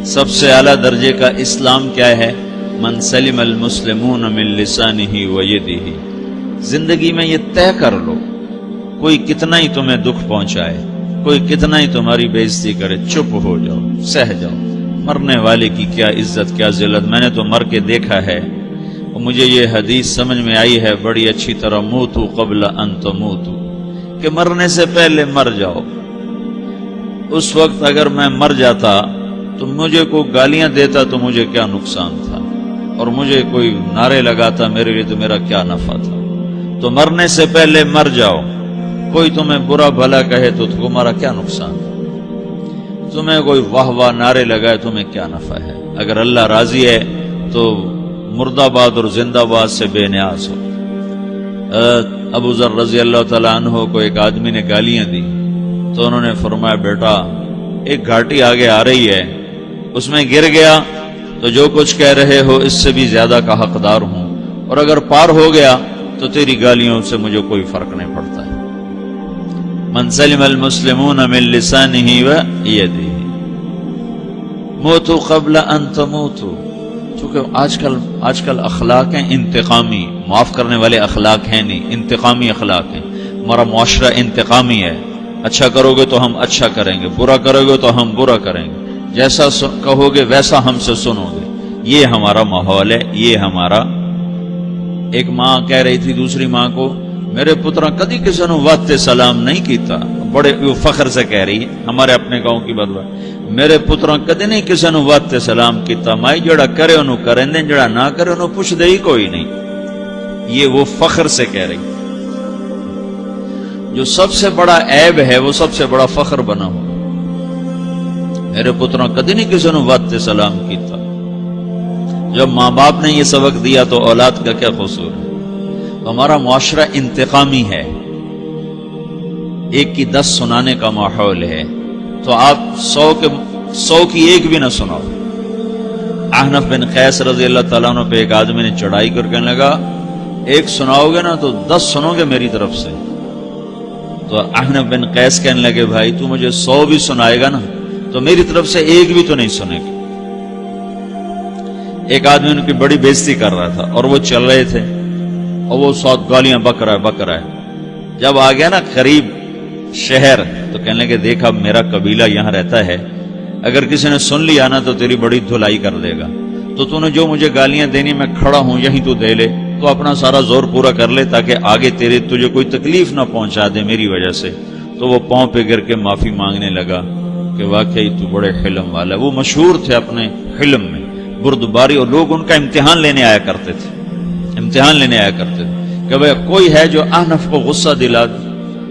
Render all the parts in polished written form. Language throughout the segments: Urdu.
سب سے اعلیٰ درجے کا اسلام کیا ہے؟ من سلم المسلمون من لسانہ و یدہ۔ زندگی میں یہ طے کر لو، کوئی کتنا ہی تمہیں دکھ پہنچائے، کوئی کتنا ہی تمہاری بےعزتی کرے، چپ ہو جاؤ، سہ جاؤ۔ مرنے والے کی کیا عزت، کیا ذلت، میں نے تو مر کے دیکھا ہے، اور مجھے یہ حدیث سمجھ میں آئی ہے بڑی اچھی طرح، موتو قبل ان تموتو، کہ مرنے سے پہلے مر جاؤ۔ اس وقت اگر میں مر جاتا تو مجھے کوئی گالیاں دیتا تو مجھے کیا نقصان تھا، اور مجھے کوئی نعرے لگاتا میرے لیے تو میرا کیا نفع تھا۔ تو مرنے سے پہلے مر جاؤ۔ کوئی تمہیں برا بھلا کہے تو تمہارا کیا نقصان ہے، تمہیں کوئی واہ واہ نعرے لگائے تمہیں کیا نفع ہے۔ اگر اللہ راضی ہے تو مردہ باد اور زندہ باد سے بے نیاز ہو۔ ابو ذر رضی اللہ تعالیٰ عنہ کو ایک آدمی نے گالیاں دی تو انہوں نے فرمایا، بیٹا ایک گھاٹی آگے آ رہی ہے، اس میں گر گیا تو جو کچھ کہہ رہے ہو اس سے بھی زیادہ کا حقدار ہوں، اور اگر پار ہو گیا تو تیری گالیوں سے مجھے کوئی فرق نہیں پڑتا ہے۔ من سلم المسلمون من لسانہ و یدہ موتوا قبل ان تموتوا۔ چونکہ آج کل اخلاق ہیں انتقامی، معاف کرنے والے اخلاق ہیں نہیں، انتقامی اخلاق ہیں۔ ہمارا معاشرہ انتقامی ہے، اچھا کرو گے تو ہم اچھا کریں گے، برا کرو گے تو ہم برا کریں گے، جیسا کہو گے ویسا ہم سے سنو گے۔ یہ ہمارا ماحول ہے، یہ ہمارا۔ ایک ماں کہہ رہی تھی دوسری ماں کو، میرے پترا کدی کسی نے واسطے سلام نہیں کیتا، بڑے فخر سے کہہ رہی ہے، ہمارے اپنے گاؤں کی بات ہے، میرے پترا کدی نہیں کسی نے واسطے سلام کیتا، مائی جڑا کرے انہوں کریں دیں، جڑا نہ کرے انہوں پوچھ دے ہی کوئی نہیں۔ یہ وہ فخر سے کہہ رہی۔ جو سب سے بڑا عیب ہے وہ سب سے بڑا فخر بنا ہو۔ میرے پترا کدی نہیں کسی نے واسطے سلام کیتا۔ جب ماں باپ نے یہ سبق دیا تو اولاد کا کیا قصور ہے؟ ہمارا معاشرہ انتقامی ہے، ایک کی 10 سنانے کا ماحول ہے، تو آپ 100 کی ایک بھی نہ سناؤ۔ احنف بن قیس رضی اللہ تعالیٰ عنہ پہ ایک آدمی نے چڑھائی کر کہنے لگا، ایک سناؤ گے نا تو 10 سنو گے میری طرف سے۔ تو احنف بن قیس کہنے لگے، بھائی تو مجھے 100 بھی سنائے گا نا تو میری طرف سے ایک بھی تو نہیں سنے گا۔ ایک آدمی ان کی بڑی بےزتی کر رہا تھا اور وہ چل رہے تھے اور وہ 100 گالیاں بک رہا ہے۔ جب آ گیا نا قریب شہر تو کہنے لگے، دیکھا میرا قبیلہ یہاں رہتا ہے، اگر کسی نے سن لیا نا تو تیری بڑی دھلائی کر دے گا، تو نے جو مجھے گالیاں دینی میں کھڑا ہوں یہیں تو دے لے، تو اپنا سارا زور پورا کر لے تاکہ آگے تجھے کوئی تکلیف نہ پہنچا دے میری وجہ سے۔ تو وہ پاؤں پہ گر کے معافی مانگنے لگا کہ واقعی تو بڑے حلم والا ہے۔ وہ مشہور تھے اپنے حلم میں، بردباری، اور لوگ ان کا امتحان لینے آیا کرتے تھے کہ بھئی کوئی ہے جو احنف کو غصہ دلا دے،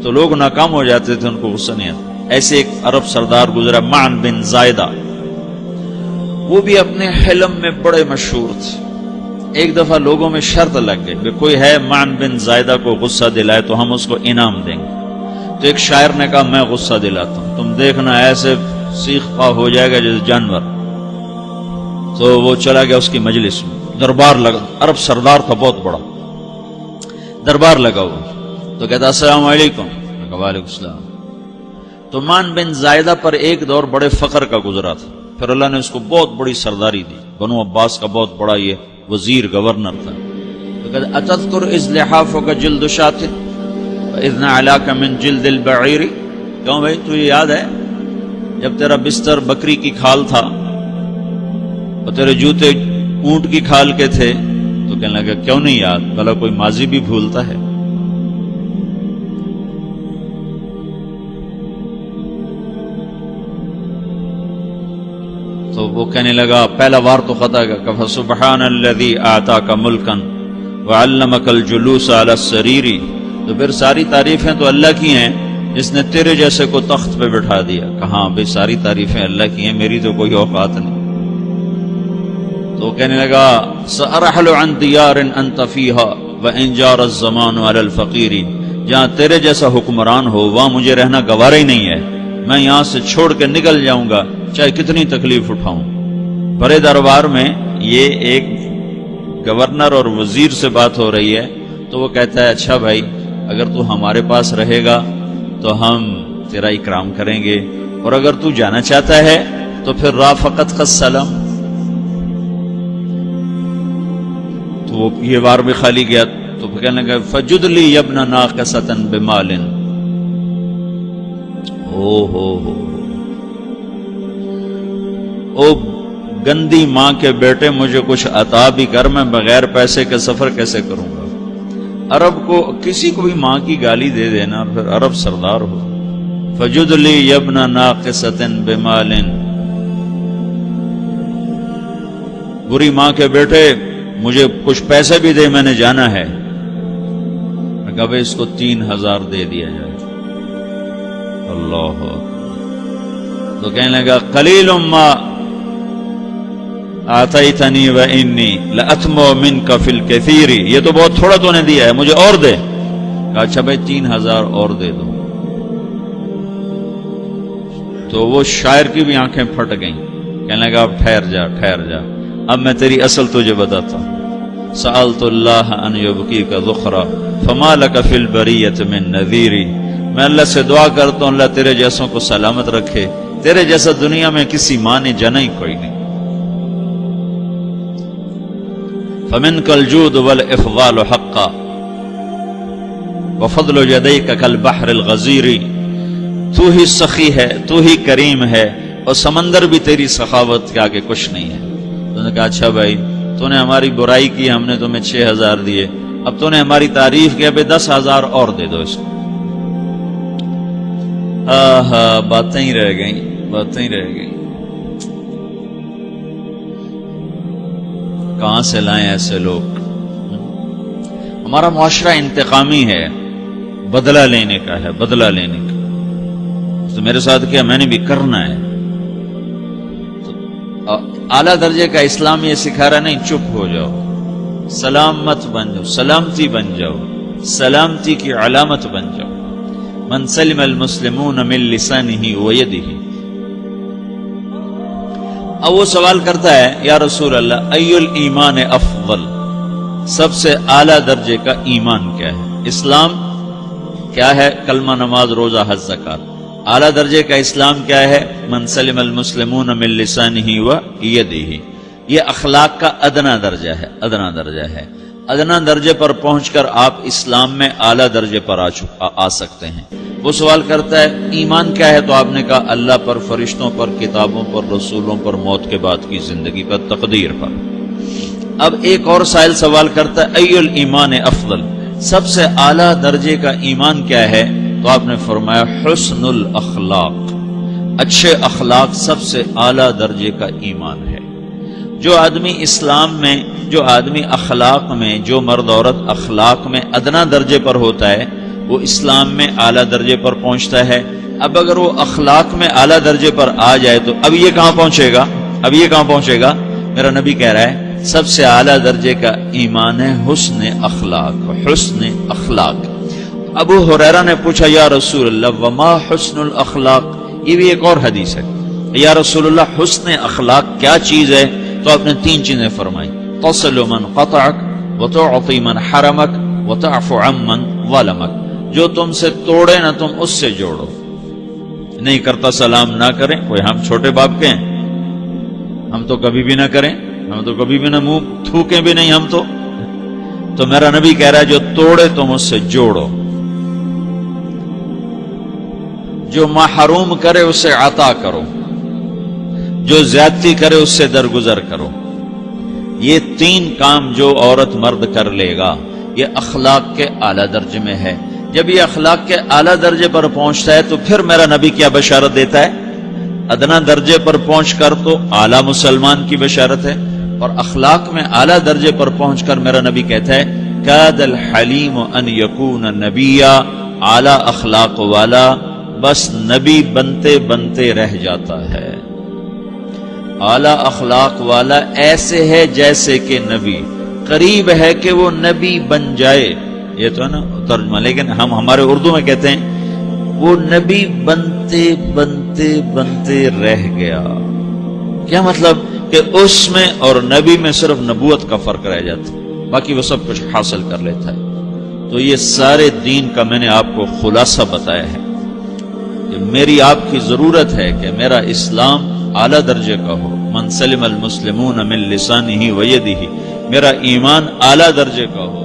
تو لوگ ناکام ہو جاتے تھے، ان کو غصہ نہیں آتا۔ ایسے ایک عرب سردار گزرا معن بن زائدہ، وہ بھی اپنے حلم میں بڑے مشہور تھے۔ ایک دفعہ لوگوں میں شرط لگ گئی کہ کوئی ہے معن بن زائدہ کو غصہ دلائے تو ہم اس کو انعام دیں گے۔ تو ایک شاعر نے کہا، میں غصہ دلاتا ہوں، تم دیکھنا ایسے سیخ پا ہو جائے گا جیسے جانور۔ تو وہ چلا گیا اس کی مجلس میں، دربار لگا، عرب سردار تھا بہت بڑا، دربار لگا ہوا، تو کہتا السلام علیکم، وعلیکم السلام۔ تو معن بن زائدہ پر ایک دور بڑے فقر کا گزرا تھا، پھر اللہ نے اس کو بہت بڑی سرداری دی، بنو عباس کا بہت بڑا یہ وزیر گورنر تھا۔ تو کہتا اتذکر اذ لحافک جلد شاۃ واذ نعلاک من جلد البعیر، کیوں بھائی تجھے یاد ہے جب تیرا بستر بکری کی کھال تھا اور تیرے جوتے اونٹ کی کھال کے تھے؟ تو کہنے لگا کیوں نہیں یاد، بھلا کوئی ماضی بھی بھولتا ہے؟ تو وہ کہنے لگا پہلا وار تو خطا کا، فسبحان الذی اعطاک ملکا وعلمک الجلوس علی السریر۔ تو پھر ساری تعریفیں تو اللہ کی ہیں جس نے تیرے جیسے کو تخت پہ بٹھا دیا۔ کہاں بھئی ساری تعریفیں اللہ کی ہیں، میری تو کوئی اوقات نہیں۔ تو کہنے لگا سأرحل عن دیار انت فیہا وان جار الزمان علی الفقیر، جہاں تیرے جیسا حکمران ہو وہاں مجھے رہنا گوارا ہی نہیں ہے، میں یہاں سے چھوڑ کے نکل جاؤں گا چاہے کتنی تکلیف اٹھاؤں۔ بڑے دربار میں یہ ایک گورنر اور وزیر سے بات ہو رہی ہے، تو وہ کہتا ہے اچھا بھائی اگر تو ہمارے پاس رہے گا تو ہم تیرا اکرام کریں گے، اور اگر تو جانا چاہتا ہے تو پھر رافقت کا السلام، تو وہ یہ بار بھی خالی گیا تو کہنے لگا فجد لی ابن ناقصۃ بمال، او گندی ماں کے بیٹے مجھے کچھ عطا بھی کر، میں بغیر پیسے کے سفر کیسے کروں گا؟ عرب کو کسی کو بھی ماں کی گالی دے دینا اور پھر عرب سردار ہو. فجد لی ابن ناقصۃ بمال، بری ماں کے بیٹے مجھے کچھ پیسے بھی دے، میں نے جانا ہے. میں کہا بھائی اس کو 3000 دے دیا جائے. اللہ، تو کہنے لگا قلیل ما آتیتنی و انی لأطمع منک فی الکثیر، یہ تو بہت تھوڑا تو نے دیا ہے، مجھے اور دے. کہا اچھا بھائی 3000 اور دے دو. تو وہ شاعر کی بھی آنکھیں پھٹ گئیں. کہنے لگا اب ٹھہر جا ٹھہر جا، اب میں تیری اصل تجھے بتاتا ہوں. سألت اللہ ان یبکیک ذخرا فما لک فی البریۃ من نذیری، میں اللہ سے دعا کرتا ہوں اللہ تیرے جیسوں کو سلامت رکھے، تیرے جیسا دنیا میں کسی ماں نے جنا ہی کوئی نہیں. فمنک الجود والافضال حقا وفضل یدیک کالبحر الغزیر، تو ہی سخی ہے، تو ہی کریم ہے، اور سمندر بھی تیری سخاوت کے آگے کچھ نہیں ہے. تو نے کہا اچھا بھائی تو نے ہماری برائی کی، ہم نے تمہیں 6000 دیے، اب تو نے ہماری تعریف کی، اب 10000 اور دے دو اس کو. باتیں ہی رہ گئیں، باتیں ہی رہ گئیں. کہاں سے لائیں ایسے لوگ؟ ہمارا معاشرہ انتقامی ہے، بدلہ لینے کا ہے، بدلہ لینے کا. تو میرے ساتھ کیا میں نے بھی کرنا ہے. تو اعلیٰ درجے کا اسلام یہ سکھا رہا نہیں چپ ہو جاؤ، سلامت بن جاؤ، سلامتی بن جاؤ، سلامتی کی علامت بن جاؤ. من سلم المسلمون من لسانہ ویدہ. اب وہ سوال کرتا ہے یا رسول اللہ ای الایمان افضل، سب سے اعلیٰ درجے کا ایمان کیا ہے؟ اسلام کیا ہے؟ کلمہ، نماز، روزہ، حج، زکات. اعلیٰ درجے کا اسلام کیا ہے؟ من سلم المسلمون من لسانہ ویدہ. یہ اخلاق کا ادنا درجہ ہے، ادنا درجہ ہے. ادنا درجے پر پہنچ کر آپ اسلام میں اعلیٰ درجے پر آ سکتے ہیں. وہ سوال کرتا ہے ایمان کیا ہے؟ تو آپ نے کہا اللہ پر، فرشتوں پر، کتابوں پر، رسولوں پر، موت کے بعد کی زندگی پر، تقدیر پر. اب ایک اور سائل سوال کرتا ہے ای الایمان افضل، سب سے اعلیٰ درجے کا ایمان کیا ہے؟ تو آپ نے فرمایا حسن الاخلاق، اچھے اخلاق سب سے اعلیٰ درجے کا ایمان ہے. جو آدمی اسلام میں، جو آدمی اخلاق میں، جو مرد عورت اخلاق میں ادنا درجے پر ہوتا ہے وہ اسلام میں اعلیٰ درجے پر پہنچتا ہے. اب اگر وہ اخلاق میں اعلیٰ درجے پر آ جائے تو اب یہ کہاں پہنچے گا؟ اب یہ کہاں پہنچے گا؟ میرا نبی کہہ رہا ہے سب سے اعلیٰ درجے کا ایمان ہے حسن اخلاق، حسن اخلاق. ابو ہریرہ نے پوچھا یا رسول اللہ وما حسن الاخلاق، یہ بھی ایک اور حدیث ہے. یا رسول اللہ حسن اخلاق کیا چیز ہے؟ تو آپ نے 3 چیزیں فرمائی، تصل من قطعک وتعطی من حرمک وتعفو عمن ظلمک. جو تم سے توڑے نہ تم اس سے جوڑو. نہیں کرتا سلام نہ کریں، کوئی ہم چھوٹے باپ کے ہیں؟ ہم تو کبھی بھی نہ کریں، ہم تو کبھی بھی نہ منہ تھوکیں بھی نہیں ہم تو میرا نبی کہہ رہا ہے جو توڑے تم اس سے جوڑو، جو محروم کرے اسے عطا کرو، جو زیادتی کرے اس سے درگزر کرو. یہ 3 کام جو عورت مرد کر لے گا یہ اخلاق کے اعلیٰ درجے میں ہے. جب یہ اخلاق کے اعلیٰ درجے پر پہنچتا ہے تو پھر میرا نبی کیا بشارت دیتا ہے؟ ادنا درجے پر پہنچ کر تو اعلیٰ مسلمان کی بشارت ہے، اور اخلاق میں اعلیٰ درجے پر پہنچ کر میرا نبی کہتا ہے کاد الحلیم ان یکون نبیا، اعلیٰ اخلاق والا بس نبی بنتے بنتے رہ جاتا ہے. اعلیٰ اخلاق والا ایسے ہے جیسے کہ نبی، قریب ہے کہ وہ نبی بن جائے. یہ تو ہے نا ترجمہ، لیکن ہم ہمارے اردو میں کہتے ہیں وہ نبی بنتے بنتے بنتے رہ گیا. کیا مطلب؟ کہ اس میں اور نبی میں صرف نبوت کا فرق رہ جاتا، باقی وہ سب کچھ حاصل کر لیتا ہے. تو یہ سارے دین کا میں نے آپ کو خلاصہ بتایا ہے کہ میری آپ کی ضرورت ہے کہ میرا اسلام اعلیٰ درجے کا ہو، من سلم المسلمون من لسانہ و یدہ، میرا ایمان اعلیٰ درجے کا ہو،